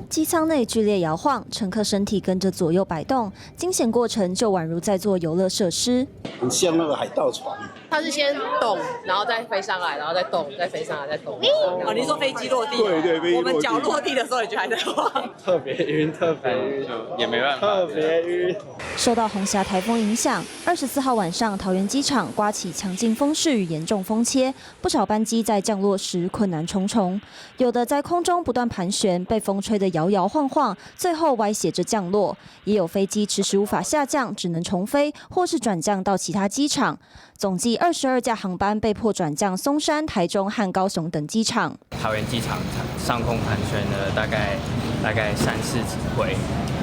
机舱内剧烈摇晃，乘客身体跟着左右摆动，惊险过程就宛如在做游乐设施，很像那个海盗船。它是先动，然后再飞上来，然后再动，再飞上来，再动。哦，你说飞机落地？对，飞机落地。我们脚落地的时候，你就还在晃。特别晕，也没办法，特别晕。受到红霞台风影响，24号晚上桃园机场刮起强劲风势与严重风切，不少班机在降落时困难重重，有的在空中不断盘旋，被风吹得摇摇晃晃，最后歪斜着降落；也有飞机迟迟无法下降，只能重飞或是转降到其他机场。总计22架航班被迫转降松山、台中和高雄等机场。桃园机场上空盘旋了大概3-4回，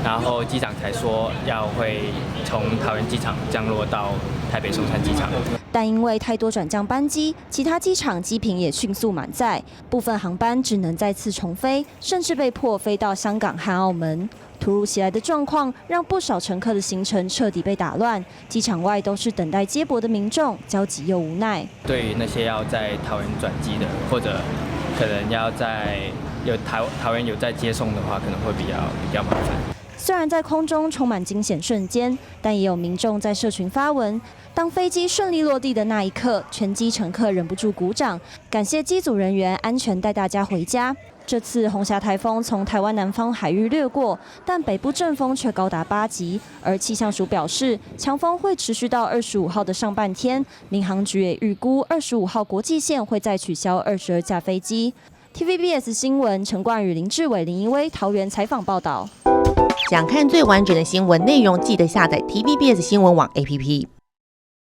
然后机长才说会从桃园机场降落到台北松山机场。但因为太多转降班机，其他机场机坪也迅速满载，部分航班只能再次重飞，甚至被迫飞到香港和澳门。突如其来的状况让不少乘客的行程彻底被打乱，机场外都是等待接驳的民众，焦急又无奈。对于那些要在桃园转机的，或者可能要在桃园有在接送的话，可能会比较麻烦。虽然在空中充满惊险瞬间，但也有民众在社群发文，当飞机顺利落地的那一刻，全机乘客忍不住鼓掌，感谢机组人员安全带大家回家。这次红霞台风从台湾南方海域掠过，但北部阵风却高达8级，而气象署表示，强风会持续到25号的上半天。民航局也预估25号国际线会再取消22架飞机。TVBS 新闻陈冠宇、林志伟、林怡薇桃园采访报道。想看最完整的新闻内容，记得下载 TVBS 新闻网 APP。